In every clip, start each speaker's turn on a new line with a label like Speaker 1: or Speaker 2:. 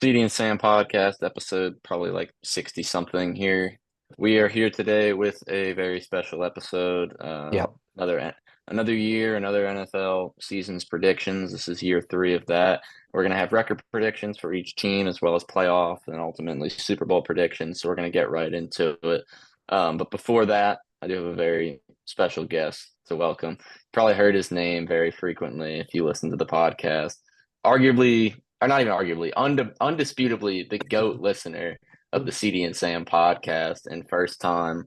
Speaker 1: Cd&Sam podcast episode, probably like 60 something here. We are here today with a very special episode.
Speaker 2: Yep.
Speaker 1: Another year, another NFL season's predictions. This is year three of that. We're gonna have record predictions for each team as well as playoff and ultimately Super Bowl predictions. So we're gonna get right into it. But before that, I do have a very special guest to welcome. Probably heard his name very frequently if you listen to the podcast. Arguably, or not even arguably, undisputably the GOAT listener of the CD&Sam podcast and first time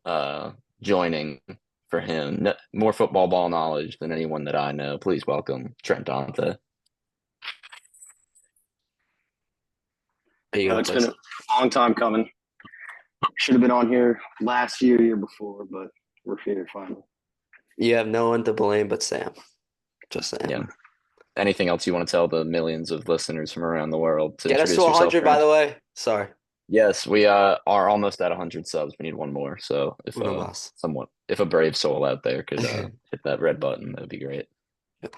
Speaker 1: uh, joining for him. More football ball knowledge than anyone that I know. Please welcome Trent Dante.
Speaker 2: There you go,
Speaker 3: It's been
Speaker 2: place.
Speaker 3: a long time coming. Should have been on here last year, year before, but we're here finally.
Speaker 2: You have no one to blame but Sam. Just saying.
Speaker 1: Yeah. Anything else you want to tell the millions of listeners from around the world to
Speaker 2: Get us to
Speaker 1: introduce yourself,
Speaker 2: 100, by
Speaker 1: Trent?
Speaker 2: the way. Sorry.
Speaker 1: Yes, we are almost at 100 subs. We need one more. So
Speaker 2: Uno mas.
Speaker 1: if a brave soul out there could hit that red button, that would be great.
Speaker 2: Yep.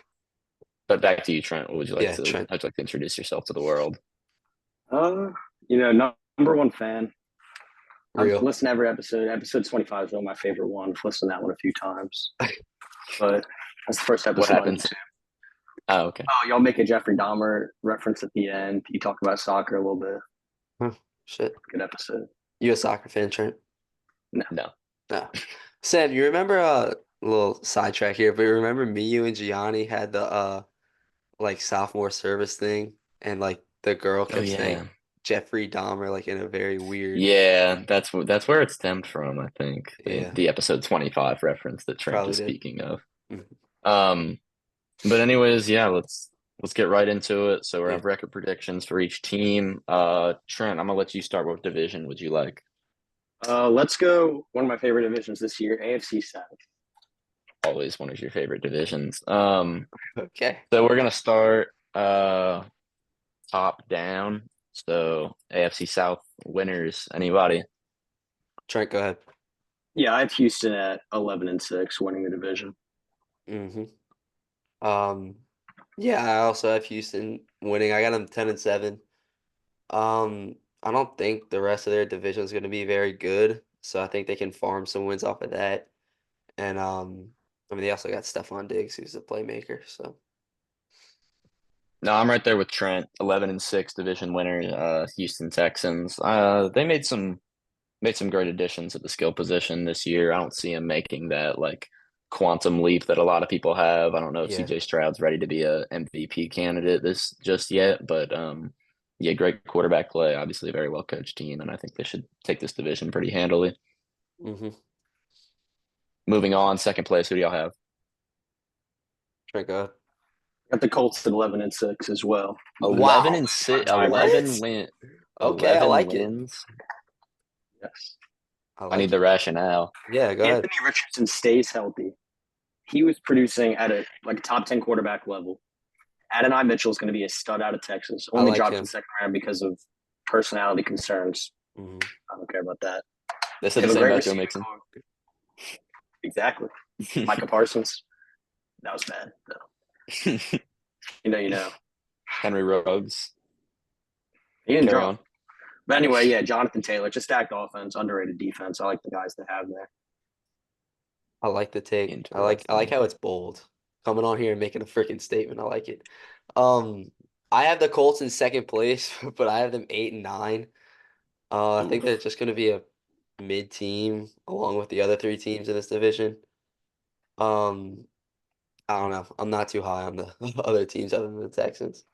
Speaker 1: But back to you, Trent. What would you like
Speaker 2: Yeah,
Speaker 1: to
Speaker 2: Trent.
Speaker 1: how'd you like to introduce yourself to the world?
Speaker 3: Number one fan. I've
Speaker 2: Real.
Speaker 3: listened to every episode. Episode 25 is one of my favorite ones. I've listened to that one a few times. But that's the first episode.
Speaker 1: What happens? Oh, okay.
Speaker 3: Oh, y'all make a Jeffrey Dahmer reference at the end. You talk about soccer a little bit.
Speaker 2: Huh, shit.
Speaker 3: Good episode.
Speaker 2: You a soccer fan, Trent?
Speaker 1: No.
Speaker 2: No. Sam, you remember a little sidetrack here, but you remember me, you, and Gianni had the like sophomore service thing, and like the girl
Speaker 1: Oh
Speaker 2: kept
Speaker 1: yeah.
Speaker 2: saying Jeffrey Dahmer like in a very weird.
Speaker 1: Yeah, that's where it stemmed from, I think.
Speaker 2: Yeah.
Speaker 1: The episode 25 reference that Trent
Speaker 2: Probably
Speaker 1: is
Speaker 2: did.
Speaker 1: speaking of.
Speaker 2: Mhm.
Speaker 1: But anyways, yeah, let's get right into it. So we
Speaker 2: Yeah.
Speaker 1: have record predictions for each team. Trent, I'm gonna let you start. What division would you like?
Speaker 3: Let's go. One of my favorite divisions this year, AFC South.
Speaker 1: Always one of your favorite divisions.
Speaker 2: Okay.
Speaker 1: So we're gonna start top down. So AFC South winners, anybody?
Speaker 2: Trent, go ahead.
Speaker 3: Yeah, I have Houston at 11-6, winning the division.
Speaker 2: Mm-hmm. Yeah, I also have Houston winning. I got them 10-7. I don't think the rest of their division is going to be very good, so I think they can farm some wins off of that. And I mean, they also got Stephon Diggs, who's a playmaker. So
Speaker 1: No, I'm right there with Trent. 11-6 division winner, Houston Texans. They made some great additions at the skill position this year. I don't see him making that like quantum leap that a lot of people have. I don't know if
Speaker 2: yeah,
Speaker 1: CJ Stroud's ready to be a MVP candidate this just yet, but yeah, great quarterback play. Obviously, a very well coached team, and I think they should take this division pretty handily.
Speaker 2: mm-hmm.
Speaker 1: Moving on, second place. Who do y'all have?
Speaker 2: Trent, go ahead.
Speaker 3: Got the Colts at 11-6 as well.
Speaker 1: 11-6,
Speaker 3: Wow.
Speaker 1: 11
Speaker 2: What?
Speaker 1: win,
Speaker 2: Okay, I
Speaker 1: 11
Speaker 2: like it.
Speaker 1: wins.
Speaker 3: Yes.
Speaker 2: I
Speaker 1: I need
Speaker 2: like
Speaker 1: the
Speaker 2: it.
Speaker 1: rationale.
Speaker 2: Yeah, go ahead.
Speaker 3: Anthony Richardson stays healthy. He was producing at a top 10 quarterback level. Adonai Mitchell is going to be a stud out of Texas.
Speaker 2: I
Speaker 3: Only
Speaker 2: like
Speaker 3: dropped in
Speaker 2: him.
Speaker 3: the second round because of personality concerns.
Speaker 2: hmm
Speaker 3: I don't care about that.
Speaker 1: They said
Speaker 3: They
Speaker 1: the
Speaker 3: have a
Speaker 1: same
Speaker 3: great
Speaker 1: about Joe
Speaker 3: receiving
Speaker 1: Mixon.
Speaker 3: core. Exactly. Micah Parsons. That was bad. No. You know.
Speaker 1: Henry Ruggs.
Speaker 3: He didn't
Speaker 1: Carry
Speaker 3: drop.
Speaker 1: on.
Speaker 3: But anyway, yeah, Jonathan Taylor, just stacked offense, underrated defense. I like the guys they have there.
Speaker 2: I like the take. I like how it's bold. Coming on here and making a freaking statement. I like it. Um, I have the Colts in second place, but I have them 8-9. I think they're
Speaker 1: Oof.
Speaker 2: just gonna be a mid team along with the other three teams in this division. Um, I don't know. I'm not too high on the other teams other than the Texans.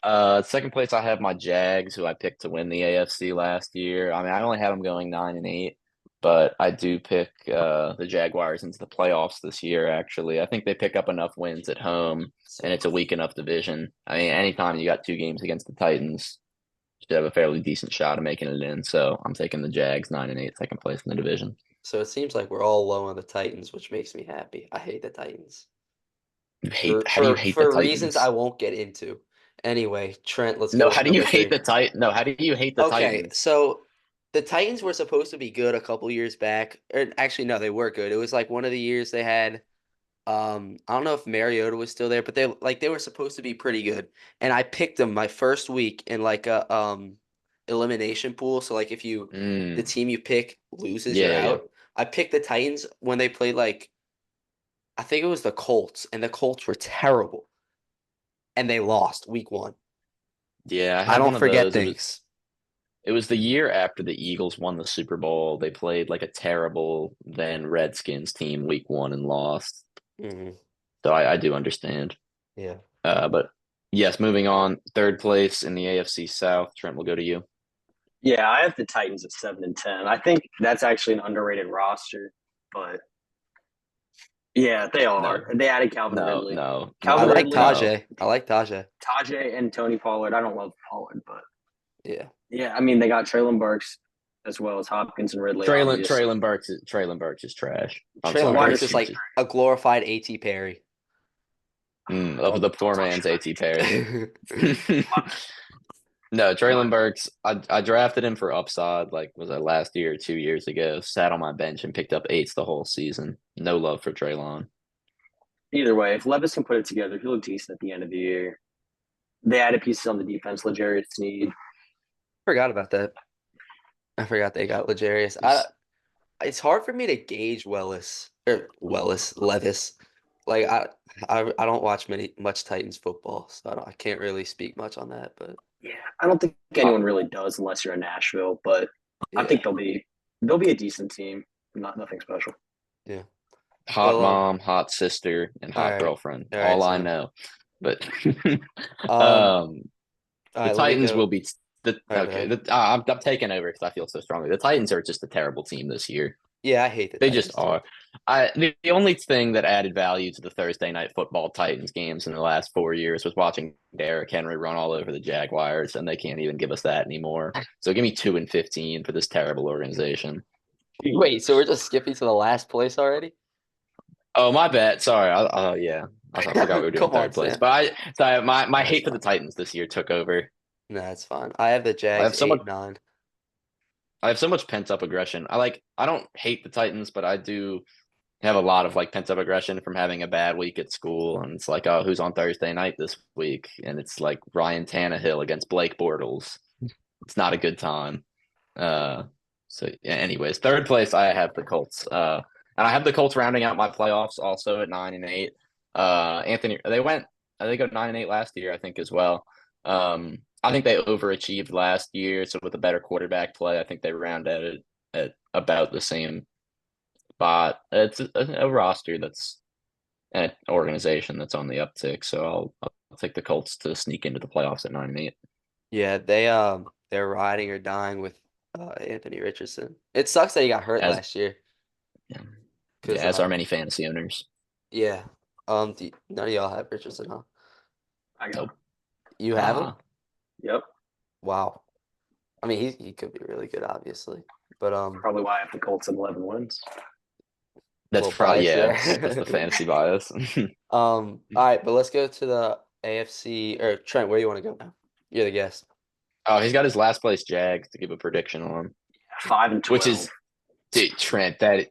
Speaker 1: Second place, I have my Jags, who I picked to win the AFC last year. I mean, I only have them going 9-8, but I do pick the Jaguars into the playoffs this year. Actually, I think they pick up enough wins at home, and it's a weak enough division. I mean, anytime you got two games against the Titans, you should have a fairly decent shot of making it in. So I'm taking the Jags 9-8, second place in the division.
Speaker 2: So it seems like we're all low on the Titans, which makes me happy. I hate the Titans
Speaker 1: How do you hate the
Speaker 2: for reasons I
Speaker 1: Titans?
Speaker 2: won't get into. Anyway, Trent, let's go
Speaker 1: No,
Speaker 2: with
Speaker 1: how do you
Speaker 2: number
Speaker 1: hate
Speaker 2: three.
Speaker 1: the Titan? No, how do you hate the
Speaker 2: Okay,
Speaker 1: Titans?
Speaker 2: so the Titans were supposed to be good a couple years back. Or actually, no, they were good. It was like one of the years they had I don't know if Mariota was still there, but they were supposed to be pretty good. And I picked them my first week in like a elimination pool. So like if the
Speaker 1: Mm.
Speaker 2: team you pick loses,
Speaker 1: Yeah,
Speaker 2: you're
Speaker 1: yeah, yeah.
Speaker 2: out. I picked the Titans when they played like I think it was the Colts, and the Colts were terrible. And they lost week 1.
Speaker 1: Yeah, I
Speaker 2: I
Speaker 1: had one
Speaker 2: don't
Speaker 1: of
Speaker 2: forget
Speaker 1: those.
Speaker 2: things.
Speaker 1: It was the year after the Eagles won the Super Bowl. They played like a terrible then Redskins team week 1 and lost.
Speaker 2: Hmm.
Speaker 1: So I do understand.
Speaker 2: Yeah.
Speaker 1: But yes, moving on. Third place in the AFC South. Trent will go to you.
Speaker 3: Yeah, I have the Titans at 7-10. I think that's actually an underrated roster, but yeah, they
Speaker 1: No,
Speaker 3: are. They added Calvin
Speaker 1: no,
Speaker 3: Ridley.
Speaker 1: no,
Speaker 2: I
Speaker 3: Calvin
Speaker 1: no,
Speaker 2: like
Speaker 3: Ridley,
Speaker 1: no.
Speaker 2: Tajay. I like Tajay.
Speaker 3: Tajay, and Tony Pollard. I don't love Pollard, but
Speaker 2: Yeah.
Speaker 3: yeah, I mean they got Traylon Burks as well as Hopkins and Ridley,
Speaker 1: Traylon
Speaker 3: obviously.
Speaker 1: Traylon Burks is trash. I'm
Speaker 2: Traylon
Speaker 1: sorry.
Speaker 3: Wide
Speaker 2: Burks is
Speaker 3: receivers.
Speaker 2: like a glorified A.T. Perry.
Speaker 1: Of the poor
Speaker 3: Don't touch
Speaker 1: man's AT Perry.
Speaker 3: that.
Speaker 1: No,
Speaker 3: My
Speaker 1: Traylon Burks. I drafted him for upside. Like was that last year or 2 years ago? Sat on my bench and picked up eights the whole season. No love for Traylon.
Speaker 3: Either way, if Levis can put it together, he looked decent at the end of the year. They added pieces on the defense. L'Jarius Sneed.
Speaker 2: Forgot about that. I forgot they got L'Jarius. It's hard for me to gauge Levis. Like I don't watch much Titans football, so I can't really speak much on that. But
Speaker 3: Yeah, I don't think
Speaker 2: hot,
Speaker 3: anyone really does unless you're in Nashville, but I
Speaker 2: yeah,
Speaker 3: think they'll be a decent team. Nothing special.
Speaker 2: yeah.
Speaker 1: Hot
Speaker 2: Well,
Speaker 1: mom, hot sister, and
Speaker 2: all
Speaker 1: hot
Speaker 2: right,
Speaker 1: girlfriend.
Speaker 2: all right,
Speaker 1: All I
Speaker 2: Sam.
Speaker 1: know. But
Speaker 2: Um,
Speaker 1: um,
Speaker 2: all
Speaker 1: the
Speaker 2: right, let me
Speaker 1: Titans
Speaker 2: go.
Speaker 1: will be the
Speaker 2: All right, go
Speaker 1: okay.
Speaker 2: ahead.
Speaker 1: I'm taking over because I feel so strongly. The Titans are just a terrible team this year.
Speaker 2: Yeah, I hate the
Speaker 1: They just
Speaker 2: Titans too.
Speaker 1: are. The only thing that added value to the Thursday night football Titans games in the last 4 years was watching Derrick Henry run all over the Jaguars, and they can't even give us that anymore. So give me 2-15 for this terrible organization.
Speaker 2: Wait, so we're just skipping to the last place already?
Speaker 1: Oh, my bad. Sorry. Yeah. I forgot we were doing
Speaker 2: Come on,
Speaker 1: third place.
Speaker 2: Sam.
Speaker 1: But my
Speaker 2: That's
Speaker 1: hate for the
Speaker 2: fine.
Speaker 1: Titans this year took over.
Speaker 2: No, that's fine. I have the
Speaker 1: I
Speaker 2: Jags
Speaker 1: have so much
Speaker 2: 8-9.
Speaker 1: I have so much pent up aggression. I don't hate the Titans, but I do have a lot of like pent up aggression from having a bad week at school. And it's like, oh, who's on Thursday night this week? And it's like Ryan Tannehill against Blake Bortles. It's not a good time. Uh, so yeah, anyways, third place I have the Colts. And I have the Colts rounding out my playoffs also at 9-8. Anthony, they go 9-8 last year, I think as well. I think they overachieved last year, so with a better quarterback play, I think they round out it at about the same spot. It's a roster that's an organization that's on the uptick, so I'll take the Colts to sneak into the playoffs at 9-8.
Speaker 2: Yeah, they're riding or dying with Anthony Richardson. It sucks that he got hurt
Speaker 1: As
Speaker 2: last year.
Speaker 1: yeah, yeah,
Speaker 2: Cause
Speaker 1: as are many fantasy owners.
Speaker 2: yeah. None of y'all have Richardson, huh?
Speaker 3: I got
Speaker 1: Nope.
Speaker 3: him.
Speaker 2: You have him?
Speaker 3: Yep.
Speaker 2: Wow. I mean, he could be really good, obviously. But
Speaker 3: Probably why I have the Colts at 11 wins.
Speaker 1: That's
Speaker 2: little
Speaker 1: probably
Speaker 2: bias
Speaker 1: yeah.
Speaker 2: there.
Speaker 1: That's the fantasy bias.
Speaker 2: All right, but let's go to the AFC or Trent, where do you want to go now? You're the guest.
Speaker 1: Oh, he's got his last place Jags to give a prediction on,
Speaker 3: 5-12.
Speaker 1: which is, dude, Trent. That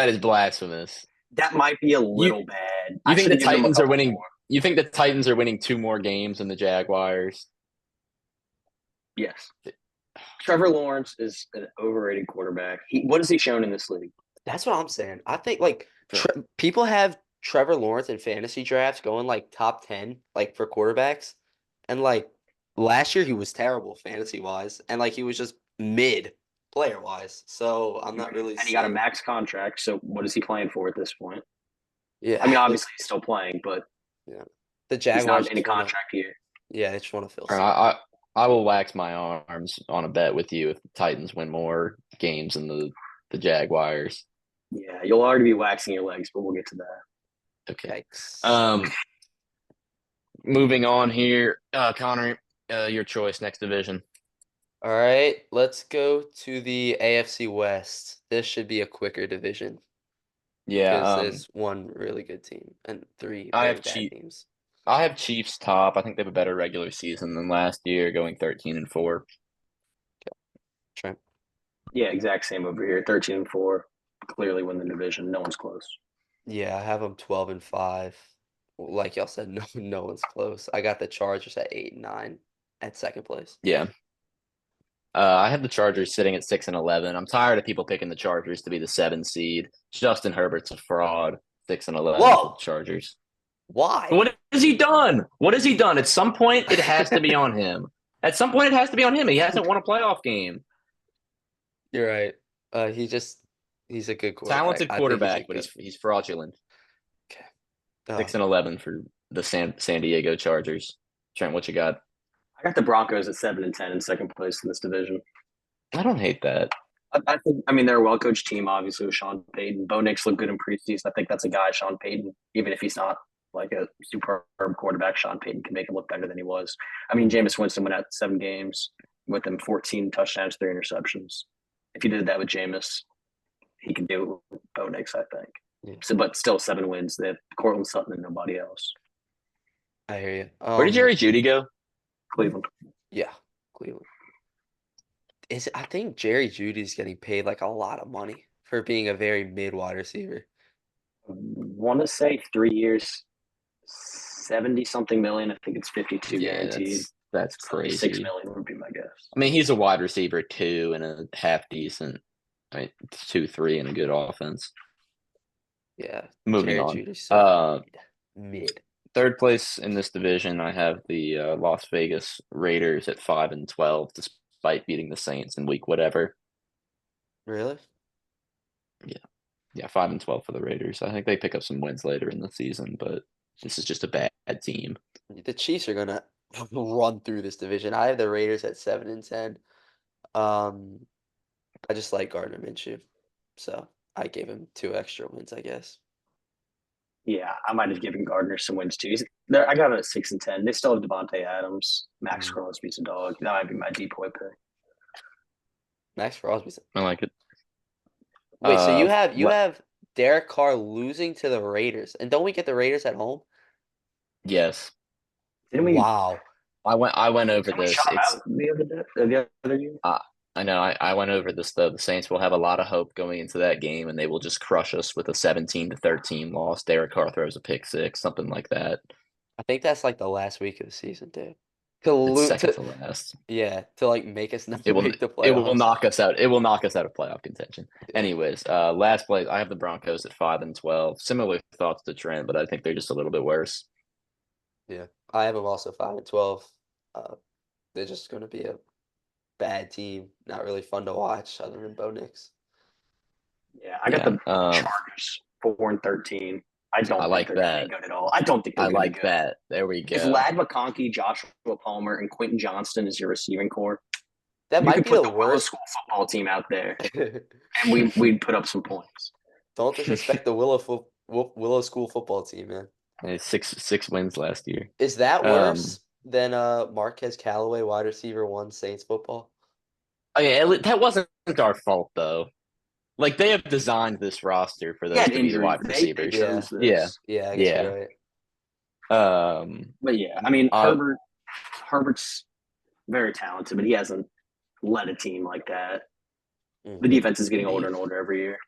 Speaker 1: is blasphemous.
Speaker 3: That might be a
Speaker 1: You
Speaker 3: little bad.
Speaker 1: you
Speaker 3: I
Speaker 1: think
Speaker 3: should
Speaker 1: the
Speaker 3: have given them a
Speaker 1: Titans are
Speaker 3: couple
Speaker 1: winning?
Speaker 3: more.
Speaker 1: You think the Titans are winning 2 more games than the Jaguars?
Speaker 3: Yes. Trevor Lawrence is an overrated quarterback. What has he shown in this league?
Speaker 2: That's what I'm saying. I think like
Speaker 1: Yeah.
Speaker 2: people have Trevor Lawrence in fantasy drafts going like top 10 like for quarterbacks. And like last year he was terrible fantasy wise and like he was just mid player wise. So I'm not really
Speaker 3: And he got a
Speaker 2: seeing
Speaker 3: max contract. So what is he playing for at this point?
Speaker 2: yeah.
Speaker 3: I mean, obviously he's still playing, but
Speaker 2: Yeah. The
Speaker 3: he's not
Speaker 2: Jaguars
Speaker 3: in a
Speaker 2: just wanna
Speaker 3: contract year.
Speaker 2: yeah, they just want to fill
Speaker 1: Trent,
Speaker 2: seats.
Speaker 1: I will wax my arms on a bet with you if the Titans win more games than the Jaguars.
Speaker 3: Yeah, you'll already be waxing your legs, but we'll get to that.
Speaker 1: Okay.
Speaker 2: Yikes.
Speaker 1: Moving on here, Connor, your choice next division.
Speaker 2: All right, let's go to the AFC West. This should be a quicker division
Speaker 1: Yeah,
Speaker 2: because there's one really good team and three
Speaker 1: I
Speaker 2: very
Speaker 1: have
Speaker 2: bad teams.
Speaker 1: I have Chiefs top. I think they have a better regular season than last year, going 13-4.
Speaker 2: Trent.
Speaker 3: Yeah, exact same over here. 13-4. Clearly win the division. No one's close.
Speaker 2: Yeah, I have them 12-5. Like y'all said, no one's close. I got the Chargers at 8-9 at second place.
Speaker 1: Yeah. I have the Chargers sitting at 6-11. I'm tired of people picking the Chargers to be the 7 seed. Justin Herbert's a fraud. 6-11 for the
Speaker 2: Whoa!
Speaker 1: Chargers.
Speaker 2: Why?
Speaker 1: What has he done? What has he done? At some point, it has to be on him. At some point, it has to be on him. He hasn't won a playoff game.
Speaker 2: You're right. He's a good quarterback.
Speaker 1: Talented
Speaker 2: I think he's a
Speaker 1: quarterback, but
Speaker 2: good.
Speaker 1: he's fraudulent.
Speaker 2: Okay.
Speaker 1: 6-11 for the San Diego Chargers. Trent, what you got?
Speaker 3: I got the Broncos at 7-10 in second place in this division.
Speaker 1: I don't hate that.
Speaker 3: I mean, they're a well coached team, obviously, with Sean Payton. Bo Nix looked good in preseason. I think that's a guy, Sean Payton, even if he's not like a superb quarterback, Sean Payton can make him look better than he was. I mean, Jameis Winston went out 7 games with him 14 touchdowns, 3 interceptions. If he did that with Jameis, he could do it with Bo Nix, I think.
Speaker 2: Yeah.
Speaker 3: So, but still 7 wins. They have Cortland Sutton and nobody else.
Speaker 2: I hear you.
Speaker 1: Where did Jerry Jeudy go?
Speaker 3: Cleveland.
Speaker 2: Yeah, Cleveland. I think Jerry Judy's getting paid like a lot of money for being a very mid wide receiver.
Speaker 3: Want to say 3 years, 70 something million. I think it's 52 guaranteed.
Speaker 1: That's crazy.
Speaker 3: 6 million would be my guess.
Speaker 1: I mean, he's a wide receiver 2 and a half decent. I mean, 2-3 and a good offense.
Speaker 2: Yeah.
Speaker 1: Moving
Speaker 2: Jerry
Speaker 1: on.
Speaker 2: Judy's so mid.
Speaker 1: Third place in this division, I have the Las Vegas Raiders at 5-12, despite beating the Saints in week whatever.
Speaker 2: Really?
Speaker 1: Yeah, 5-12 for the Raiders. I think they pick up some wins later in the season, but this is just a bad team.
Speaker 2: The Chiefs are gonna run through this division. I have the Raiders at 7-10. I just like Gardner Minshew, so I gave him 2 extra wins, I guess.
Speaker 3: Yeah, I might have given Gardner some wins too. I got him at 6-10. They still have Devontae Adams, Max Crosby's a dog. That might be my decoy pick.
Speaker 2: Max Crosby's.
Speaker 1: I like it.
Speaker 2: Wait, so you have Derek Carr losing to the Raiders, and don't we get the Raiders at home?
Speaker 1: Yes.
Speaker 3: Didn't we?
Speaker 2: Wow.
Speaker 1: I went over
Speaker 3: Didn't we
Speaker 1: this.
Speaker 3: shut 'em out the other year?
Speaker 1: I know. I went over this though. The Saints will have a lot of hope going into that game, and they will just crush us with a 17-13 loss. Derek Carr throws a pick six, something like that.
Speaker 2: I think that's like the last week of the season, dude.
Speaker 1: It's second to last.
Speaker 2: Yeah, to like make us not
Speaker 1: It will.
Speaker 2: make the playoffs.
Speaker 1: It will knock us out. It will knock us out of playoff contention. Anyways, last place. I have the Broncos at 5-12. Similar thoughts to Trent, but I think they're just a little bit worse.
Speaker 2: Yeah, I have them also 5-12. They're just going to be a bad team. Not really fun to watch, other than Bo Nix.
Speaker 3: Yeah, I got the Chargers 4-13. I
Speaker 1: like
Speaker 3: think
Speaker 1: that.
Speaker 3: Good at all. I don't think they're
Speaker 1: I like
Speaker 3: good.
Speaker 1: that. There we go.
Speaker 3: If Lad McConkey, Joshua Palmer, and Quentin Johnston is your receiving core,
Speaker 2: that might be the
Speaker 3: Willow
Speaker 2: worst
Speaker 3: School football team out there, and we'd put up some points.
Speaker 2: Don't disrespect the Willow School football team, man.
Speaker 1: Six wins last year.
Speaker 2: Is that worse than Marquez Callaway, wide receiver 1, Saints football?
Speaker 1: Oh yeah, that wasn't our fault though. Like they have designed this roster for those to be the wide receivers.
Speaker 2: Yeah, I guess you're right.
Speaker 3: But yeah, I mean Herbert's very talented, but he hasn't led a team like that. Mm-hmm. The defense is getting older and older every year.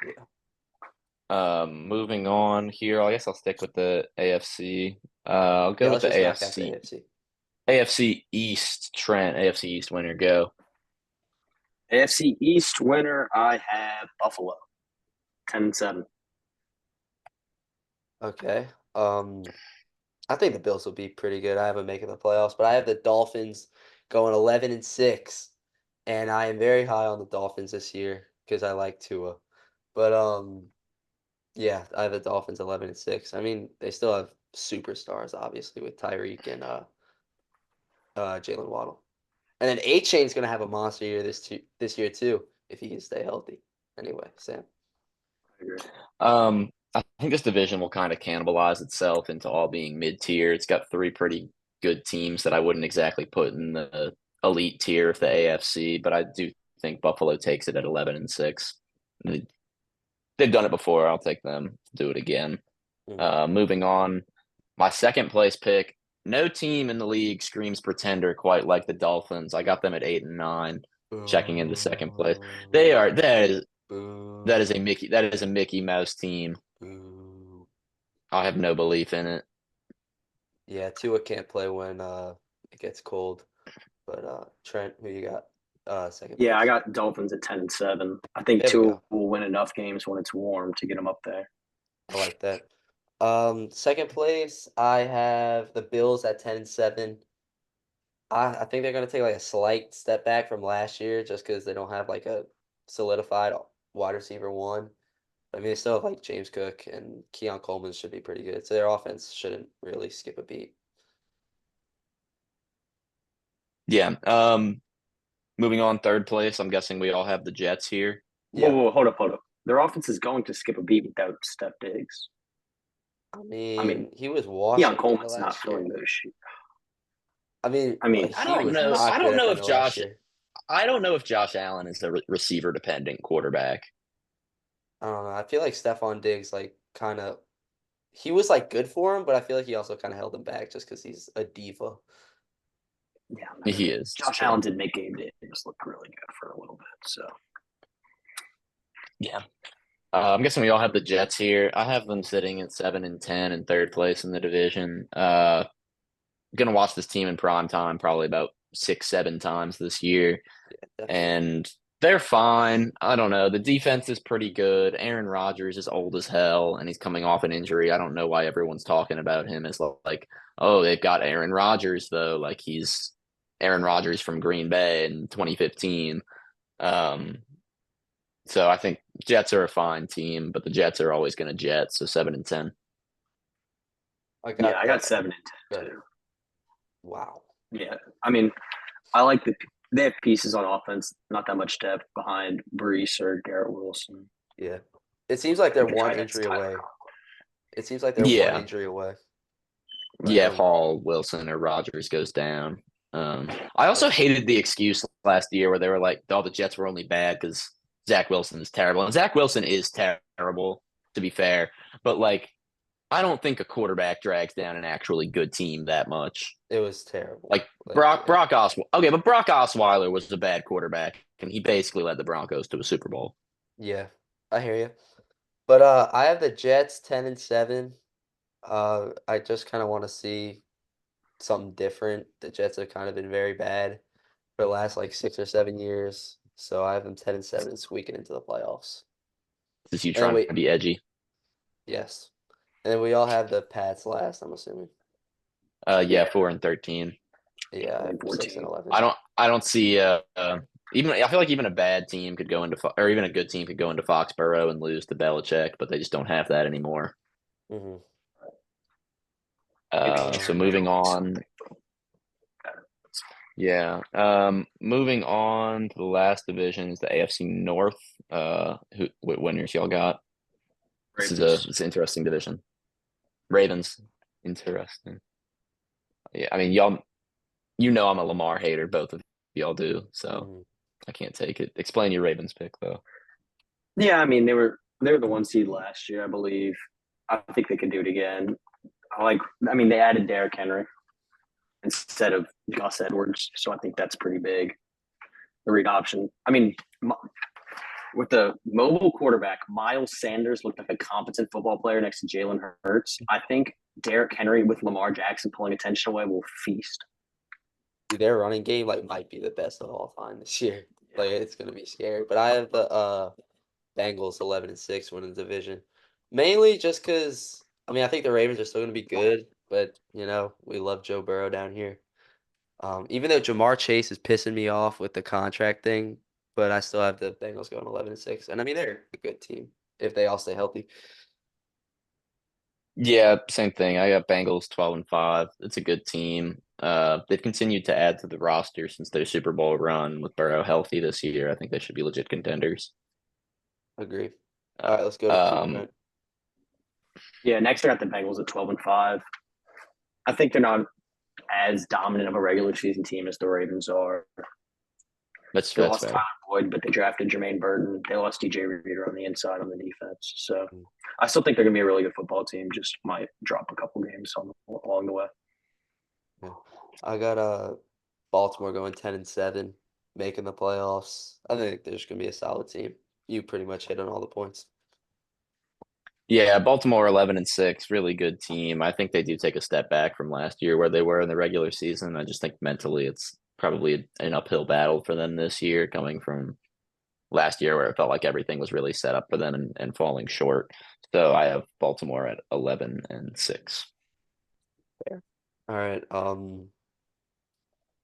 Speaker 1: Yeah. Moving on here, I guess I'll stick with the AFC. I'll go with the AFC. AFC East, Trent. AFC East winner, go.
Speaker 3: AFC East winner, I have Buffalo, 10-7.
Speaker 2: Okay. I think the Bills will be pretty good. I have them making the playoffs, but I have the Dolphins going 11-6, and I am very high on the Dolphins this year because I like Tua. But yeah, I have the Dolphins 11-6. I mean, they still have superstars, obviously, with Tyreek and Jalen Waddle. And then A-Chain's going to have a monster year this year, too, if he can stay healthy. Anyway, Sam.
Speaker 3: I agree.
Speaker 1: I think this division will kind of cannibalize itself into all being mid-tier. It's got 3 pretty good teams that I wouldn't exactly put in the elite tier of the AFC, but I do think Buffalo takes it at 11-6. They've done it before. I'll take them to do it again. Moving on, my second place pick. No team in the league screams pretender quite like the Dolphins. I got them at 8-9, checking into second place. They are that is a Mickey Mouse team. I have no belief in it.
Speaker 2: Yeah, Tua can't play when it gets cold. But Trent, who you got? Second
Speaker 3: Yeah, I
Speaker 2: place.
Speaker 3: got Dolphins at 10-7. I think
Speaker 2: There we
Speaker 3: Tua
Speaker 2: go.
Speaker 3: will win enough games when it's warm to get them up there.
Speaker 2: I like that. Second place, I have the Bills at 10-7. I think they're gonna take like a slight step back from last year just because they don't have like a solidified wide receiver one. I mean, they still have like James Cook and Keon Coleman should be pretty good. So their offense shouldn't really skip a beat.
Speaker 1: Yeah. Moving on, third place. I'm guessing we all have the Jets here.
Speaker 3: Whoa,
Speaker 2: Yeah.
Speaker 3: whoa, hold up. Their offense is going to skip a beat without Steph Diggs.
Speaker 2: I
Speaker 3: I mean,
Speaker 2: mean, he was
Speaker 3: Keon
Speaker 2: washed at the end of
Speaker 3: Coleman's not
Speaker 2: last year.
Speaker 3: filling those shoes.
Speaker 2: I mean,
Speaker 3: I mean,
Speaker 1: I
Speaker 2: he
Speaker 1: don't
Speaker 2: was
Speaker 1: know.
Speaker 2: not
Speaker 1: I
Speaker 2: good
Speaker 1: don't
Speaker 2: at
Speaker 1: know
Speaker 2: the end
Speaker 1: if
Speaker 2: of last
Speaker 1: Josh.
Speaker 2: year.
Speaker 1: I don't know if Josh Allen is a receiver dependent quarterback.
Speaker 2: I don't know. I feel like Stephon Diggs like kind of he was like good for him, but I feel like he also kind of held him back just because he's a diva.
Speaker 3: yeah,
Speaker 1: He is. It's
Speaker 3: Josh
Speaker 1: true.
Speaker 3: Allen did make game days look really good for a little bit. So
Speaker 1: Yeah. I'm guessing we all have the Jets here. I have them sitting at 7-10 in third place in the division. Gonna watch this team in prime time probably about 6, 7 times this year,
Speaker 2: Yeah, definitely.
Speaker 1: and they're fine. I don't know. The defense is pretty good. Aaron Rodgers is old as hell, and he's coming off an injury. I don't know why everyone's talking about him as like, oh, they've got Aaron Rodgers though, like he's Aaron Rodgers from Green Bay in 2015. Um, so I think Jets are a fine team, but the Jets are always going to jet. So 7-10.
Speaker 2: I
Speaker 3: yeah,
Speaker 2: got
Speaker 3: I got
Speaker 2: the
Speaker 3: 7-10
Speaker 2: good.
Speaker 3: too.
Speaker 2: Wow.
Speaker 3: Yeah, I mean, I like they have pieces on offense, not that much depth behind Brees or Garrett Wilson.
Speaker 2: Yeah. It seems like
Speaker 3: I
Speaker 2: they're
Speaker 3: think the
Speaker 2: one
Speaker 3: tight end's
Speaker 2: injury
Speaker 3: Tyler
Speaker 2: away.
Speaker 3: Conklin.
Speaker 2: It seems like they're one
Speaker 1: Yeah,
Speaker 2: injury away
Speaker 1: yeah. If
Speaker 2: from
Speaker 1: Hall, Wilson, or Rodgers goes down. I also
Speaker 2: like
Speaker 1: hated the excuse last year where they were like, "Oh, the Jets were only bad because Zach Wilson is terrible," and Zach Wilson is terrible, to be fair. But like, I don't think a quarterback drags down an actually good team that much.
Speaker 2: it was terrible.
Speaker 1: Like
Speaker 2: Like yeah.
Speaker 1: Brock Osweiler. Okay, but Brock Osweiler was a bad quarterback, and he basically led the Broncos to a Super Bowl.
Speaker 2: Yeah. I hear you. But I have the Jets 10-7. I just kind of want to see something different. The Jets have kind of been very bad for the last like 6 or 7 years. So I have them 10-7 and squeaking into the playoffs.
Speaker 1: Is you
Speaker 2: And then
Speaker 1: trying to be edgy?
Speaker 2: yes. And then we all have the Pats last, I'm assuming.
Speaker 1: Yeah,
Speaker 3: Yeah,
Speaker 1: 4-13.
Speaker 2: Yeah, I have 6 and
Speaker 3: 14.
Speaker 2: 11.
Speaker 1: I don't see even I feel like even a bad team could go into or even a good team could go into Foxborough and lose to Belichick, but they just don't have that anymore.
Speaker 2: Mm-hmm.
Speaker 3: Maybe
Speaker 1: So
Speaker 2: Um,
Speaker 3: Jerry
Speaker 1: moving
Speaker 3: Jones.
Speaker 1: on, yeah. Moving on to the last division is the AFC North. Who what winners y'all got?
Speaker 3: Ravens.
Speaker 1: It's an interesting division. Ravens, interesting. Yeah, I mean y'all, I'm a Lamar hater. Both of y'all do, so
Speaker 2: mhm.
Speaker 1: I can't take it. Explain your Ravens pick though.
Speaker 3: Yeah, I mean they were the 1 seed last year, I believe. I think they could do it again. I mean they added Derrick Henry instead of Gus Edwards, so I think that's pretty big. The read option. I mean, with the mobile quarterback, Miles Sanders looked like a competent football player next to Jalen Hurts. I think Derrick Henry with Lamar Jackson pulling attention away will feast.
Speaker 2: Dude, their running game like might be the best of all time this year. Like it's gonna be scary. But I have the Bengals 11-6 winning the division. Mainly just because I mean I think the Ravens are still gonna be good, but we love Joe Burrow down here. Even though Jamar Chase is pissing me off with the contract thing, but I still have the Bengals going 11-6. And I mean they're a good team if they all stay healthy.
Speaker 1: Yeah, same thing. I got Bengals 12-5. It's a good team. They've continued to add to the roster since their Super Bowl run with Burrow healthy this year. I think they should be legit contenders.
Speaker 2: Agree.
Speaker 1: Uh,
Speaker 2: All right, let's go to two,
Speaker 1: um,
Speaker 2: Trent.
Speaker 3: Yeah, next year I got the Bengals at 12-5. I think they're not as dominant of a regular season team as the Ravens are. They
Speaker 1: that's
Speaker 3: lost Tyler
Speaker 1: fair.
Speaker 3: Boyd, but they drafted Jermaine Burton. They lost DJ Reader on the inside on the defense. So
Speaker 2: Mm.
Speaker 3: I still think they're going to be a really good football team. Just might drop a couple games along the way.
Speaker 2: Yeah. I got Baltimore going 10-7, making the playoffs. I think there's gonna be a solid team. You pretty much hit on all the points.
Speaker 1: Yeah, Baltimore 11-6, really good team. I think they do take a step back from last year where they were in the regular season. I just think mentally it's probably an uphill battle for them this year, coming from last year where it felt like everything was really set up for them and falling short. So I have Baltimore at 11-6.
Speaker 2: Fair. All right.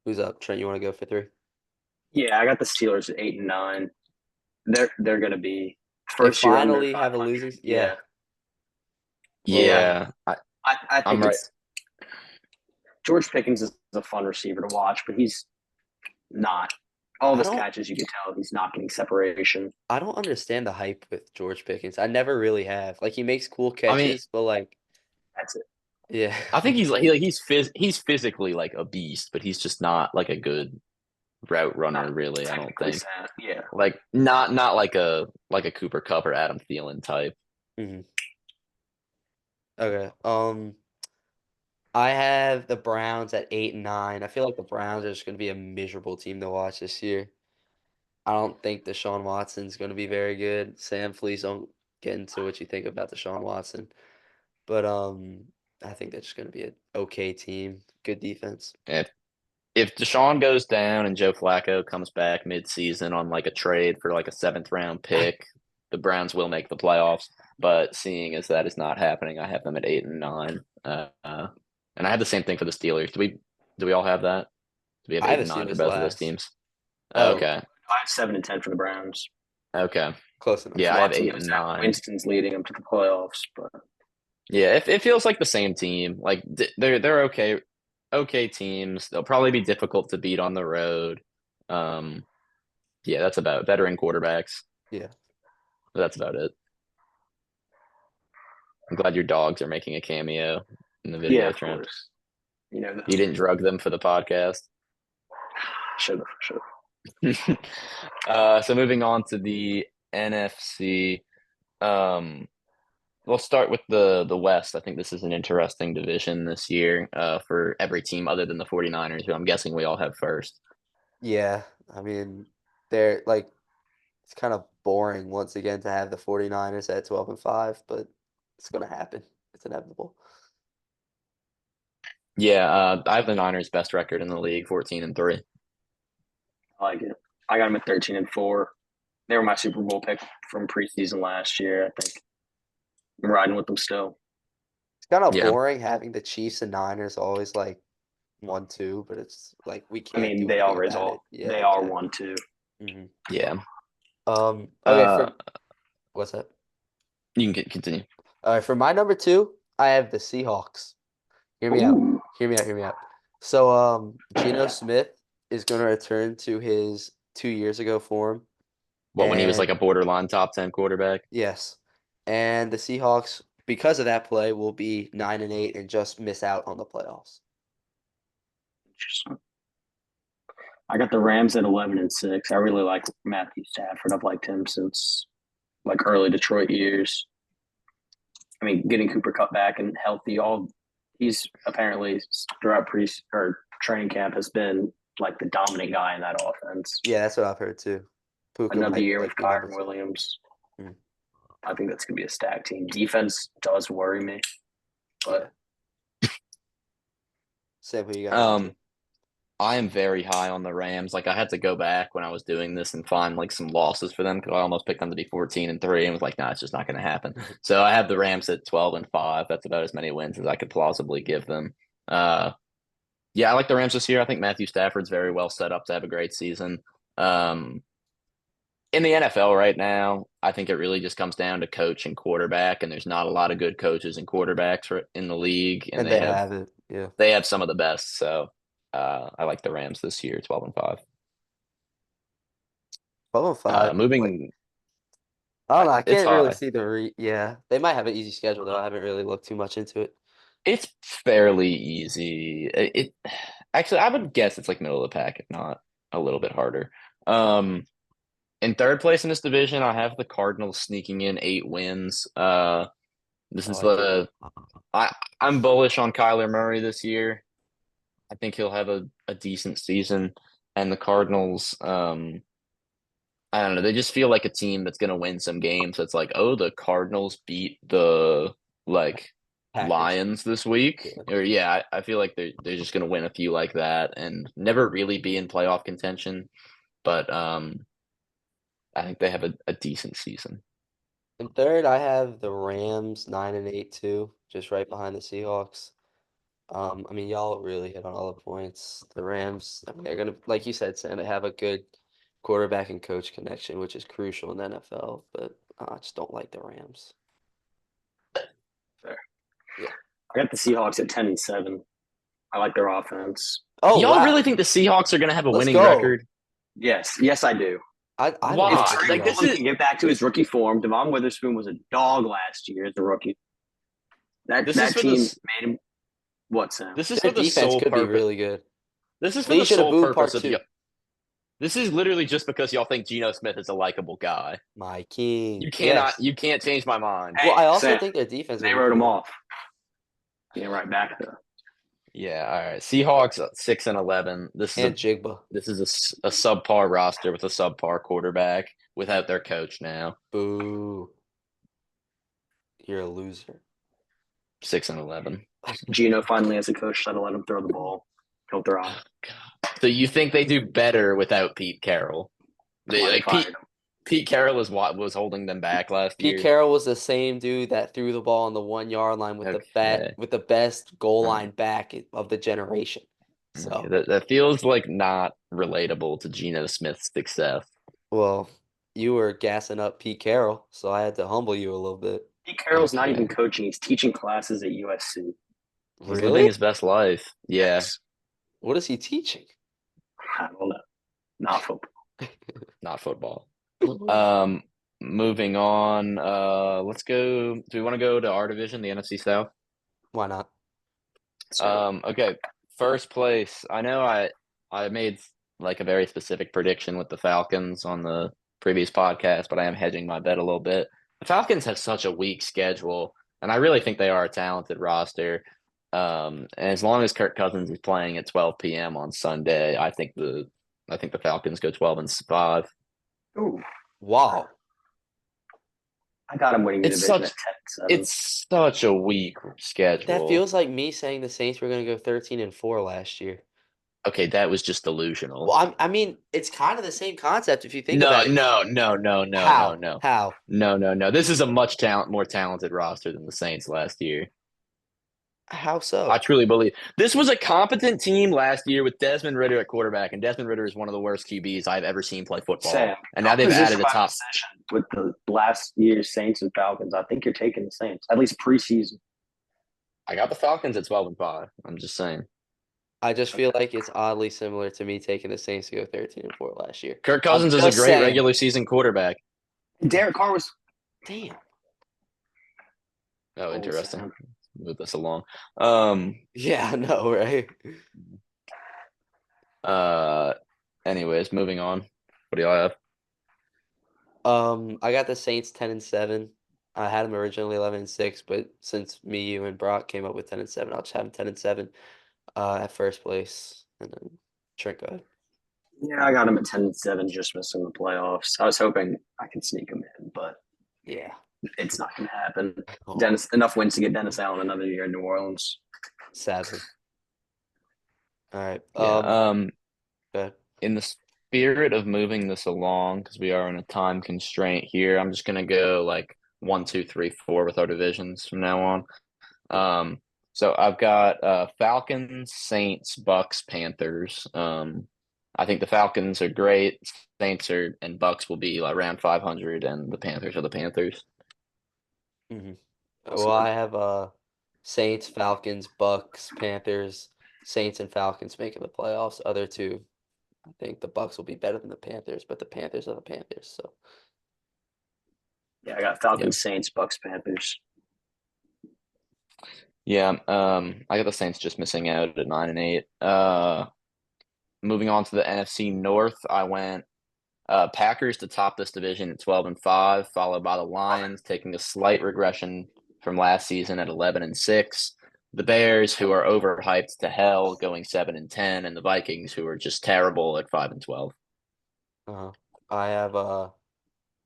Speaker 2: Who's up? Trent, you want to go for three?
Speaker 3: Yeah, I got the Steelers at 8-9. They're gonna be
Speaker 2: They
Speaker 3: first year under
Speaker 2: finally have a
Speaker 3: 500.
Speaker 2: losing. Yeah.
Speaker 3: Yeah,
Speaker 2: Well,
Speaker 3: yeah.
Speaker 1: Yeah,
Speaker 3: I
Speaker 1: I'm
Speaker 3: think
Speaker 1: right.
Speaker 3: it's George Pickens is a fun receiver to watch, but he's not. All
Speaker 2: I
Speaker 3: his
Speaker 2: don't.
Speaker 3: catches, you can tell he's not getting separation.
Speaker 2: I don't understand the hype with George Pickens. I never really have. Like he makes cool
Speaker 1: I mean,
Speaker 2: catches, but like,
Speaker 3: That's it.
Speaker 2: yeah.
Speaker 1: I think he's physically like a beast, but he's just not like a good route runner,
Speaker 3: Not
Speaker 1: really. I don't
Speaker 3: technically
Speaker 1: think.
Speaker 3: sound. Yeah,
Speaker 1: Like not like a Cooper Cup or Adam Thielen type.
Speaker 2: hmm Okay. I have the Browns at 8 and 9. I feel like the Browns are just going to be a miserable team to watch this year. I don't think Deshaun Watson's going to be very good. Sam, please don't get into what you think about Deshaun Watson. But I think they're just going to be an okay team, good defense.
Speaker 1: If Deshaun goes down and Joe Flacco comes back mid-season on like a trade for like a seventh round pick, the Browns will make the playoffs. But seeing as that is not happening, I have them at 8-9. And I have the same thing for the Steelers. Do we all have that? Do we have
Speaker 2: I have
Speaker 1: eight
Speaker 2: the
Speaker 1: and nine for
Speaker 2: Steelers
Speaker 1: both of those
Speaker 2: last.
Speaker 1: teams?
Speaker 2: Oh,
Speaker 1: Okay.
Speaker 3: I have 7-10 for the Browns.
Speaker 1: Okay.
Speaker 2: close
Speaker 3: If
Speaker 2: enough.
Speaker 1: Yeah, I have
Speaker 3: Watson
Speaker 1: eight
Speaker 3: goes
Speaker 1: and
Speaker 3: down,
Speaker 1: nine.
Speaker 3: Winston's leading them to the playoffs. But
Speaker 1: Yeah, it feels like the same team. Like they're okay teams. They'll probably be difficult to beat on the road. Um, yeah, that's about veteran quarterbacks.
Speaker 2: Yeah.
Speaker 1: That's about it. I'm glad your dogs are making a cameo in the
Speaker 3: yeah,
Speaker 1: video,
Speaker 3: of
Speaker 1: Trent.
Speaker 3: course, you know
Speaker 1: You didn't drug them for the podcast.
Speaker 3: should have.
Speaker 1: So moving on to the NFC. Um, we'll start with the West. I think this is an interesting division this year for every team other than the 49ers, who I'm guessing we all have first.
Speaker 2: Yeah. I mean, they're like, it's kind of boring once again to have the 49ers at 12 and 5, but it's going to happen. It's inevitable.
Speaker 1: Yeah, I have the Niners' best record in the league, 14-3.
Speaker 3: I like it. I got them at 13-4. They were my Super Bowl pick from preseason last year. I think I'm riding with them still.
Speaker 2: It's kind of
Speaker 1: Yeah,
Speaker 2: boring having the Chiefs and Niners always like 1-2, but it's like we
Speaker 3: I
Speaker 2: can't
Speaker 3: mean,
Speaker 2: do
Speaker 3: they
Speaker 2: anything
Speaker 3: always
Speaker 2: about
Speaker 3: all
Speaker 2: it. Yeah,
Speaker 3: they are
Speaker 2: exactly.
Speaker 3: 1-2.
Speaker 2: hmm
Speaker 1: yeah.
Speaker 2: Okay,
Speaker 1: Uh,
Speaker 2: for what's that?
Speaker 1: you can continue.
Speaker 2: All right, for my number two, I have the Seahawks. Hear me out.
Speaker 3: Ooh,
Speaker 2: Hear me out. Hear me out. So, Geno Smith is going to return to his 2 years ago form,
Speaker 1: What, when he was like
Speaker 2: and
Speaker 1: a borderline top 10 quarterback?
Speaker 2: yes, and the Seahawks, because of that play, will be 9 and 8 and just miss out on the playoffs.
Speaker 3: interesting. I got the Rams at 11-6. I really like Matthew Stafford. I've liked him since like early Detroit years. I mean, getting Cooper Cup back and healthy, all he's apparently throughout pre or training camp has been like the dominant guy in that offense.
Speaker 2: Yeah, that's what I've heard too. Puka
Speaker 3: Another
Speaker 2: might
Speaker 3: year with
Speaker 2: like be number
Speaker 3: Kyron
Speaker 2: two.
Speaker 3: Williams.
Speaker 2: Mm,
Speaker 3: I think that's gonna be a stack team. Defense does worry me,
Speaker 2: yeah.
Speaker 3: but
Speaker 2: Sam, who you got number two?
Speaker 1: Um, I am very high on the Rams. Like I had to go back when I was doing this and find like some losses for them because I almost picked them to be 14-3 and was like, nah, it's just not going to happen. So I have the Rams at 12-5. That's about as many wins as I could plausibly give them. Uh, yeah, I like the Rams this year. I think Matthew Stafford's very well set up to have a great season. Um, in the NFL right now, I think it really just comes down to coach and quarterback, and there's not a lot of good coaches and quarterbacks in the league, and
Speaker 2: And
Speaker 1: they
Speaker 2: they
Speaker 1: have
Speaker 2: have it. Yeah.
Speaker 1: they have some of the best. So I like the Rams this year, 12-5.
Speaker 2: 12 and 5. Like
Speaker 1: Moving,
Speaker 2: I don't know. I
Speaker 1: it's
Speaker 2: can't really
Speaker 1: high.
Speaker 2: see yeah, they might have an easy schedule though. I haven't really looked too much into it.
Speaker 1: It's fairly easy. It actually, I would guess it's like middle of the pack, if not a little bit harder. Um, in third place in this division, I have the Cardinals sneaking in 8 wins. This
Speaker 2: I
Speaker 1: is
Speaker 2: like it.
Speaker 1: I I'm bullish on Kyler Murray this year. I think he'll have a decent season, and the Cardinals. I don't know. They just feel like a team that's gonna win some games. That's like, oh, the Cardinals beat the like
Speaker 2: Packers.
Speaker 1: Lions this week,
Speaker 2: Yeah.
Speaker 1: or yeah, I feel like they're just gonna win a few like that and never really be in playoff contention. But I think they have a decent season.
Speaker 2: And third, I have the Rams 9-8 too, just right behind the Seahawks. I mean, y'all really hit on all the points. The Rams, I mean, they're gonna, like you said, Sam, they have a good quarterback and coach connection, which is crucial in the NFL. But I just don't like the Rams.
Speaker 3: Fair.
Speaker 2: Yeah.
Speaker 3: I got the Seahawks at 10-7. I like their offense.
Speaker 2: Oh
Speaker 1: Y'all
Speaker 2: wow,
Speaker 1: really think the Seahawks are gonna have a
Speaker 2: let's
Speaker 1: winning
Speaker 2: go.
Speaker 1: record?
Speaker 3: Yes, I do.
Speaker 2: I don't
Speaker 3: If
Speaker 2: like the
Speaker 1: Why?
Speaker 3: Trey
Speaker 1: Like this
Speaker 2: Seahawks.
Speaker 3: Lance
Speaker 1: is
Speaker 3: can get back to his rookie form, Devon Witherspoon was a dog last year as a rookie. That
Speaker 1: this is
Speaker 3: that
Speaker 1: for
Speaker 3: team
Speaker 1: this
Speaker 3: made him what, Sam?
Speaker 1: this is
Speaker 2: Their
Speaker 1: for the
Speaker 2: defense
Speaker 1: sole
Speaker 2: could be
Speaker 1: purpose.
Speaker 2: really good.
Speaker 1: This is for the
Speaker 2: Legion of
Speaker 1: sole
Speaker 2: Boom
Speaker 1: purpose
Speaker 2: Part
Speaker 1: of
Speaker 2: 2.
Speaker 1: y'all. This is literally just because y'all think Geno Smith is a likable guy.
Speaker 2: My king.
Speaker 1: Yes.
Speaker 2: Yes.
Speaker 1: You can't change my mind.
Speaker 3: Hey,
Speaker 2: Well, I also
Speaker 3: Sam,
Speaker 2: think their defense
Speaker 3: they
Speaker 2: will be
Speaker 3: wrote
Speaker 2: pretty
Speaker 3: him
Speaker 2: good.
Speaker 3: off. Yeah, right back though.
Speaker 1: Yeah, all right. Seahawks 6-11.
Speaker 2: And Jigba.
Speaker 1: This is a subpar roster with a subpar quarterback without their coach now.
Speaker 2: Boo. You're a loser.
Speaker 1: 6-11.
Speaker 3: Gino finally has a coach that'll let him throw the ball. He'll throw.
Speaker 1: So you think they do better without Pete Carroll?
Speaker 3: That's why they fired him.
Speaker 1: Pete Carroll is what was holding them back last
Speaker 2: Pete
Speaker 1: year.
Speaker 2: Carroll was the same dude that threw the ball on the 1 yard line with
Speaker 1: Okay.
Speaker 2: with the best goal
Speaker 1: Hmm.
Speaker 2: line back of the generation. So,
Speaker 1: Okay, that feels like not relatable to Geno Smith's success.
Speaker 2: well, you were gassing up Pete Carroll, so I had to humble you a little bit.
Speaker 3: Pete Carroll's not
Speaker 1: Okay.
Speaker 3: even coaching; he's teaching classes at USC.
Speaker 1: He's
Speaker 2: Really?
Speaker 1: living his best life. Yeah.
Speaker 3: Yes.
Speaker 2: What is he teaching?
Speaker 3: I don't know. Not football.
Speaker 1: Not football. Moving on. Let's go. Do we want to go to our division, the NFC South?
Speaker 2: Why not?
Speaker 1: Okay. First place. I know I made like a very specific prediction with the Falcons on the previous podcast, but I am hedging my bet a little bit. The Falcons have such a weak schedule, and I really think they are a talented roster. And as long as Kirk Cousins is playing at 12 p.m. on Sunday, I think the Falcons go 12-5.
Speaker 3: Ooh,
Speaker 2: Wow.
Speaker 3: I got him winning the
Speaker 1: It's
Speaker 3: division
Speaker 1: such
Speaker 3: at 10-7.
Speaker 1: it's such a weak schedule.
Speaker 2: That feels like me saying the Saints were going to go 13-4 last year.
Speaker 1: Okay, that was just delusional.
Speaker 2: Well, I mean, it's kind of the same concept if you think
Speaker 1: No,
Speaker 2: about it.
Speaker 1: no.
Speaker 2: How? How?
Speaker 1: No. This is a much more talented roster than the Saints last year.
Speaker 2: How so?
Speaker 1: I truly believe this was a competent team last year with Desmond Ridder at quarterback, and Desmond Ridder is one of the worst QBs I've ever seen play football.
Speaker 3: Sam,
Speaker 1: and now they've
Speaker 3: position
Speaker 1: added a
Speaker 3: by
Speaker 1: top.
Speaker 3: position with the last year's Saints and Falcons. I think you're taking the Saints at least preseason.
Speaker 1: I got the Falcons at 12-5. I'm just saying.
Speaker 2: I just feel like it's oddly similar to me taking the Saints to go 13-4 last year.
Speaker 1: Kirk Cousins is a
Speaker 2: just
Speaker 1: great
Speaker 2: saying.
Speaker 1: regular season quarterback.
Speaker 3: Derek Carr was.
Speaker 2: Damn.
Speaker 1: Oh, interesting.
Speaker 3: Sam.
Speaker 1: Move this along.
Speaker 2: Yeah, I know, right?
Speaker 1: Anyways, moving on. What do y'all have?
Speaker 2: I got the Saints 10-7. I had them originally 11-6, but since me, you, and Brock came up with 10-7, I'll just have them 10-7 at first place. And then Trent, go ahead.
Speaker 3: Yeah, I got him at 10-7, just missing the playoffs. I was hoping I could sneak him in, but
Speaker 2: Yeah.
Speaker 3: it's not going to happen.
Speaker 2: Oh,
Speaker 3: Dennis, enough wins to get Dennis Allen another year in New Orleans.
Speaker 2: sadly. All right.
Speaker 1: Yeah.
Speaker 2: Go ahead.
Speaker 1: In the spirit of moving this along, because we are in a time constraint here, I'm just gonna go like 1, 2, 3, 4 with our divisions from now on. So I've got Falcons, Saints, Bucks, Panthers. I think the Falcons are great. Saints and Bucks will be like around 500, and the Panthers are the Panthers.
Speaker 2: Well, I have Saints, Falcons, Bucks, Panthers. Saints and Falcons making the playoffs. Other two, I think the Bucks will be better than the Panthers, but the Panthers are the Panthers. So
Speaker 3: Yeah, I got Falcons, Saints, Bucks, Panthers.
Speaker 1: Yeah. I got the Saints just missing out at 9-8. Moving on to the NFC North, I went Packers to top this division at 12-5, followed by the Lions taking a slight regression from last season at 11-6. The Bears, who are overhyped to hell, going 7-10, and the Vikings, who are just terrible at 5-12.
Speaker 2: I have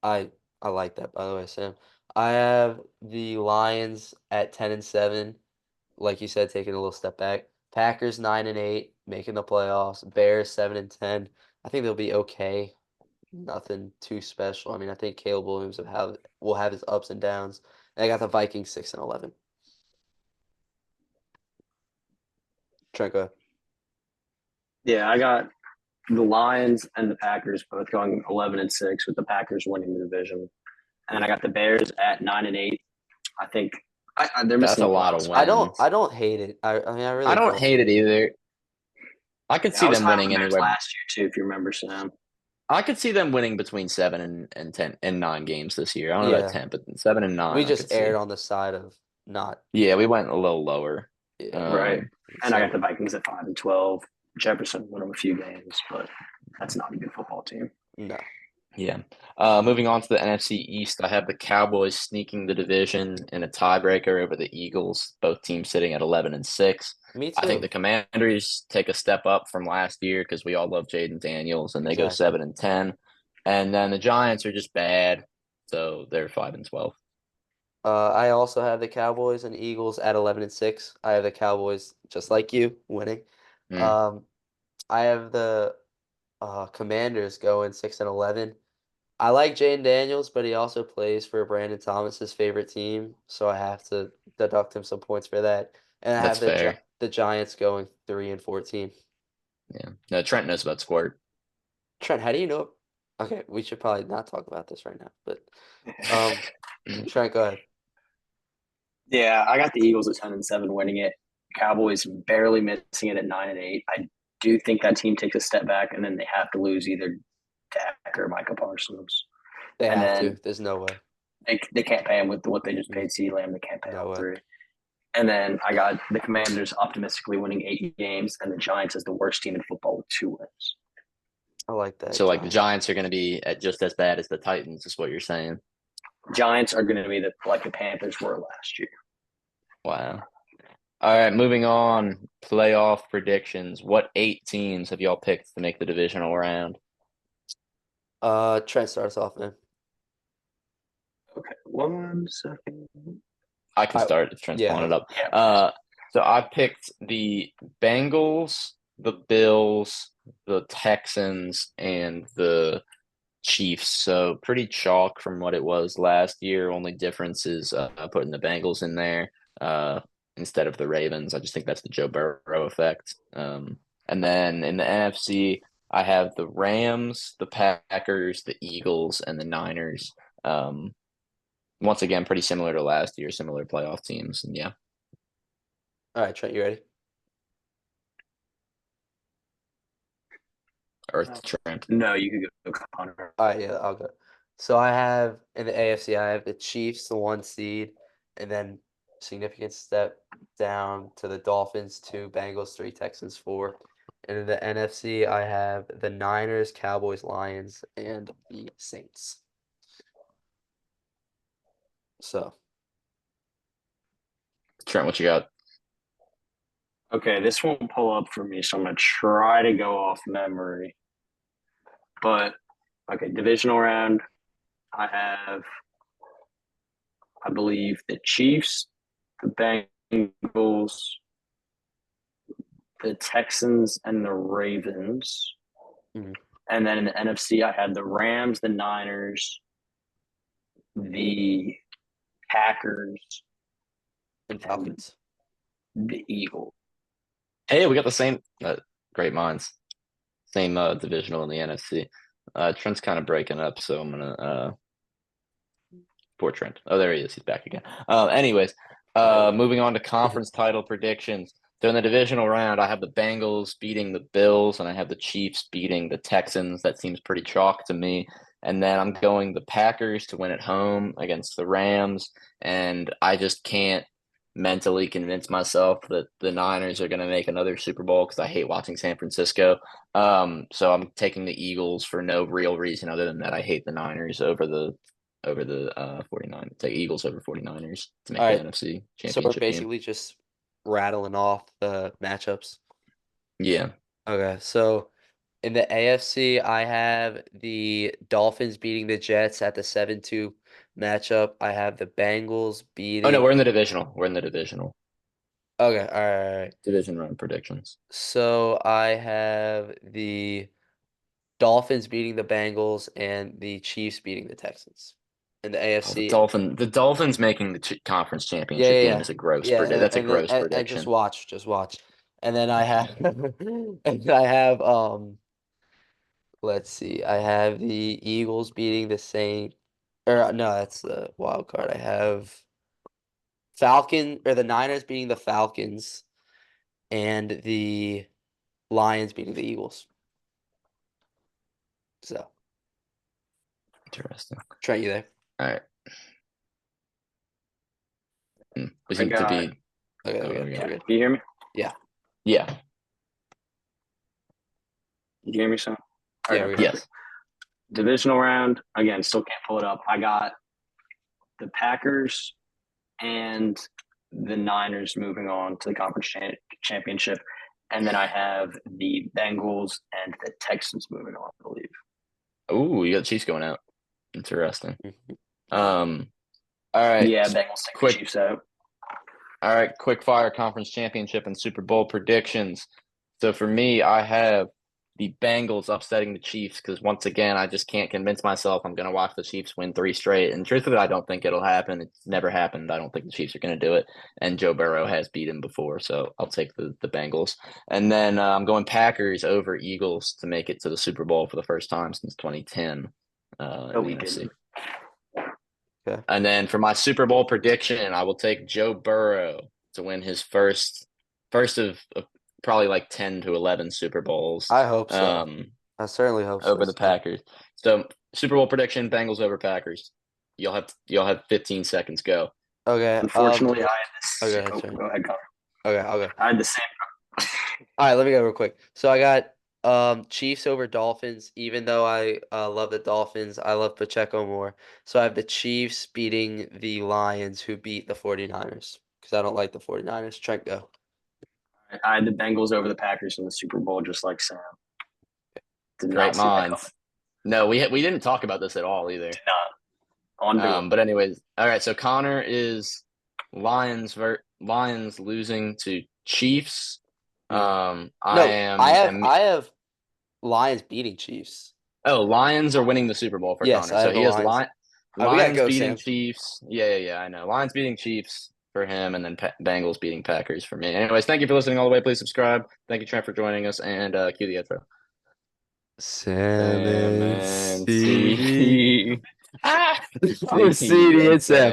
Speaker 2: I I like that, by the way, Sam. I have the Lions at 10-7, like you said, taking a little step back. Packers 9-8, making the playoffs. Bears 7-10. I think they'll be okay. Nothing too special. I mean, I think Caleb Williams will have his ups and downs. And I got the Vikings 6-11. Trent, go ahead.
Speaker 3: Yeah, I got the Lions and the Packers both going 11-6, with the Packers winning the division, and I got the Bears at 9-8. I think they're
Speaker 1: That's
Speaker 3: missing
Speaker 1: a
Speaker 3: a
Speaker 1: lot
Speaker 3: wild
Speaker 1: of
Speaker 3: spot.
Speaker 2: I
Speaker 1: wins.
Speaker 2: don't hate it. I mean, I
Speaker 1: I
Speaker 2: really
Speaker 1: don't
Speaker 2: don't.
Speaker 1: hate it either. I could
Speaker 3: Yeah, I
Speaker 1: see
Speaker 3: was
Speaker 1: them
Speaker 3: high on
Speaker 1: winning
Speaker 3: the Bears
Speaker 1: anywhere.
Speaker 3: last year too, if you remember, Sam.
Speaker 1: I could see them winning between 7 and 9 games this year. I don't know about
Speaker 2: Yeah.
Speaker 1: 10, but 7 and 9
Speaker 2: We
Speaker 1: I
Speaker 2: just
Speaker 1: could
Speaker 2: aired
Speaker 1: see.
Speaker 2: on the side of not.
Speaker 1: Yeah, we went a little lower.
Speaker 2: Yeah.
Speaker 3: Right. And I got
Speaker 2: So,
Speaker 3: the Vikings at 5-12. Jefferson won them a few games, but that's not a good football team.
Speaker 2: no.
Speaker 1: Yeah. Moving on to the NFC East, I have the Cowboys sneaking the division in a tiebreaker over the Eagles, both teams sitting at 11-6.
Speaker 2: Me
Speaker 1: I think
Speaker 2: too.
Speaker 1: the Commanders take a step up from last year because we all love Jaden Daniels and they go
Speaker 2: Exactly.
Speaker 1: 7-10. And then the Giants are just bad, so they're 5-12.
Speaker 2: I also have the Cowboys and Eagles at 11-6. I have the Cowboys just like you winning.
Speaker 1: Mm,
Speaker 2: Um, I have the Commanders going 6-11. I like Jane Daniels, but he also plays for Brandon Thomas's favorite team, so I have to deduct him some points for that. And I
Speaker 1: that's
Speaker 2: have
Speaker 1: fair.
Speaker 2: the Giants going 3-14.
Speaker 1: Yeah. No, Trent knows about Squirt.
Speaker 2: Trent, how do you know? Okay, we should probably not talk about this right now, but um, Trent, go ahead.
Speaker 3: Yeah, I got the Eagles at 10-7 winning it. Cowboys barely missing it at 9-8. I do think that team takes a step back, and then they have to lose either Dak or Micah Parsons.
Speaker 2: They
Speaker 3: And
Speaker 2: have to.
Speaker 3: then
Speaker 2: There's no way.
Speaker 3: they can't pay him with what they just
Speaker 2: Mm-mm.
Speaker 3: paid CeeDee Lamb. They can't pay
Speaker 2: No
Speaker 3: all
Speaker 2: way.
Speaker 3: three. And then I got the Commanders optimistically winning 8 games, and the Giants as the worst team in football with 2 wins.
Speaker 2: I like that,
Speaker 1: So, like, the
Speaker 2: Giants.
Speaker 1: Giants are going to be at just as bad as the Titans, is what you're saying.
Speaker 3: Giants are going to be like the Panthers were last year.
Speaker 1: Wow. All right, moving on. Playoff predictions. What 8 teams have y'all picked to make the divisional round?
Speaker 2: Trent starts off, man.
Speaker 3: Okay, 1 second.
Speaker 1: I can
Speaker 2: I
Speaker 1: start if Trent's pulling
Speaker 2: yeah.
Speaker 1: it up.
Speaker 3: Yeah,
Speaker 1: So I picked the Bengals, the Bills, the Texans, and the Chiefs. So pretty chalk from what it was last year. Only difference is putting the Bengals in there instead of the Ravens. I just think that's the Joe Burrow effect. And then in the NFC, I have the Rams, the Packers, the Eagles, and the Niners. Once again, pretty similar to last year, similar playoff teams. And yeah,
Speaker 2: All right, Trent, you ready?
Speaker 1: Earth Trent.
Speaker 3: no, you could go Connor.
Speaker 2: All right, yeah, I'll go. So I have in the AFC, I have the Chiefs, the 1 seed, and then significant step down to the Dolphins, 2, Bengals, 3, Texans, 4. And in the NFC, I have the Niners, Cowboys, Lions, and the Saints. So
Speaker 1: Trent, what you got?
Speaker 3: Okay, this won't pull up for me, so I'm going to try to go off memory. But, okay, divisional round, I have, I believe, the Chiefs, the Bengals, the Texans, and the Ravens.
Speaker 2: Mhm.
Speaker 3: And then in the NFC, I had the Rams, the Niners, the Packers,
Speaker 2: and
Speaker 3: and
Speaker 2: Falcons.
Speaker 3: the Eagles.
Speaker 1: Hey, we got the same great minds. Same divisional in the NFC. Trent's kind of breaking up, so I'm gonna poor Trent. Oh, there he is. He's back again. Anyways,
Speaker 2: There we go.
Speaker 1: moving on to conference title predictions. So in the divisional round, I have the Bengals beating the Bills, and I have the Chiefs beating the Texans. That seems pretty chalk to me. And then I'm going the Packers to win at home against the Rams, and I just can't mentally convince myself that the Niners are going to make another Super Bowl because I hate watching San Francisco. So I'm taking the Eagles for no real reason other than that I hate the Niners over the 49. Take Eagles over 49ers to
Speaker 2: All
Speaker 1: make the
Speaker 2: right,
Speaker 1: NFC
Speaker 2: so we're
Speaker 1: championship game.
Speaker 2: basically just rattling off the matchups.
Speaker 1: Yeah.
Speaker 2: Okay, so In the AFC, I have the Dolphins beating the Jets at the 7-2 matchup. I have the Bengals
Speaker 1: Oh no,
Speaker 2: beating.
Speaker 1: we're in the divisional. We're in the divisional.
Speaker 2: Okay, all right, all right.
Speaker 1: Division run predictions.
Speaker 2: So I have the Dolphins beating the Bengals and the Chiefs beating the Texans. In the
Speaker 1: Oh,
Speaker 2: AFC,
Speaker 1: the Dolphins making the conference
Speaker 2: yeah,
Speaker 1: championship
Speaker 2: yeah,
Speaker 1: game
Speaker 2: yeah,
Speaker 1: is a gross
Speaker 2: yeah,
Speaker 1: predict. That's a gross
Speaker 2: and just
Speaker 1: prediction.
Speaker 2: watch, just watch. And then I have, and I have, let's see, I have the Eagles beating the Saints. Or no, that's the wild card. I have the Niners beating the Falcons and the Lions beating the Eagles. So,
Speaker 1: Interesting.
Speaker 2: Trent, you there?
Speaker 1: All right. Was
Speaker 3: I
Speaker 1: it to
Speaker 3: got.
Speaker 1: be?
Speaker 2: Okay,
Speaker 1: Oh,
Speaker 2: we're good.
Speaker 3: Yeah.
Speaker 2: We're good.
Speaker 3: Can you hear me?
Speaker 2: Yeah,
Speaker 1: yeah.
Speaker 3: You hear me, Sam?
Speaker 2: yeah,
Speaker 3: Okay,
Speaker 2: we're good.
Speaker 3: perfect.
Speaker 1: Yes.
Speaker 3: Divisional round again. Still can't pull it up. I got the Packers and the Niners moving on to the conference championship, and then I have the Bengals and the Texans moving on. I believe.
Speaker 1: Ooh, you got Chiefs going out. Interesting.
Speaker 2: Mhm.
Speaker 1: All right.
Speaker 3: Yeah, Bengals take the
Speaker 1: Quick.
Speaker 3: Chiefs out.
Speaker 1: All right. Quick fire conference championship and Super Bowl predictions. So for me, I have the Bengals upsetting the Chiefs because once again, I just can't convince myself I'm going to watch the Chiefs win 3 straight. And truthfully, I don't think it'll happen. It's never happened. I don't think the Chiefs are going to do it. And Joe Burrow has beat him before, so I'll take the Bengals. And then I'm going Packers over Eagles to make it to the Super Bowl for the first time since 2010
Speaker 3: No,
Speaker 1: in the
Speaker 3: we
Speaker 1: NFC.
Speaker 3: didn't.
Speaker 2: Okay.
Speaker 1: And then for my Super Bowl prediction, I will take Joe Burrow to win his first of probably like 10 to 11 Super Bowls
Speaker 2: I hope so. I certainly hope so.
Speaker 1: over the Packers. So Super Bowl prediction, Bengals over Packers. You'll have 15 seconds. Go.
Speaker 2: Okay.
Speaker 3: Unfortunately, I had
Speaker 2: Okay,
Speaker 3: this. Oh,
Speaker 2: sorry.
Speaker 3: go ahead, Connor.
Speaker 2: Okay, I'll go.
Speaker 3: I had the same.
Speaker 2: All right, let me go real quick. So I got Chiefs over Dolphins, even though I love the Dolphins, I love Pacheco more. So I have the Chiefs beating the Lions who beat the 49ers because I don't like the 49ers. Trent, go.
Speaker 3: I had the Bengals over the Packers in the Super Bowl, just like Sam. Did
Speaker 1: Great
Speaker 3: not see that coming.
Speaker 1: minds. No, we didn't talk about this at all either.
Speaker 3: Did not. On to it.
Speaker 1: But anyways, all right. So Connor is Lions losing to Chiefs. I
Speaker 2: No, I have
Speaker 1: am.
Speaker 2: I have Lions beating Chiefs.
Speaker 1: Oh, Lions are winning the Super Bowl for
Speaker 2: Yes,
Speaker 1: Connor.
Speaker 2: I
Speaker 1: So
Speaker 2: have the
Speaker 1: he has
Speaker 2: Lions. All right, we gotta
Speaker 1: Lions
Speaker 2: go,
Speaker 1: beating
Speaker 2: Sam.
Speaker 1: Chiefs. Yeah, I know. Lions beating Chiefs for him, and then Bengals beating Packers for me. Anyways, thank you for listening all the way. Please subscribe. Thank you, Trent, for joining us, and cue the intro.
Speaker 2: Sam
Speaker 1: Sam
Speaker 2: and
Speaker 1: and
Speaker 2: CD.
Speaker 1: C. Ah!
Speaker 2: CD and Sam.
Speaker 1: Sam.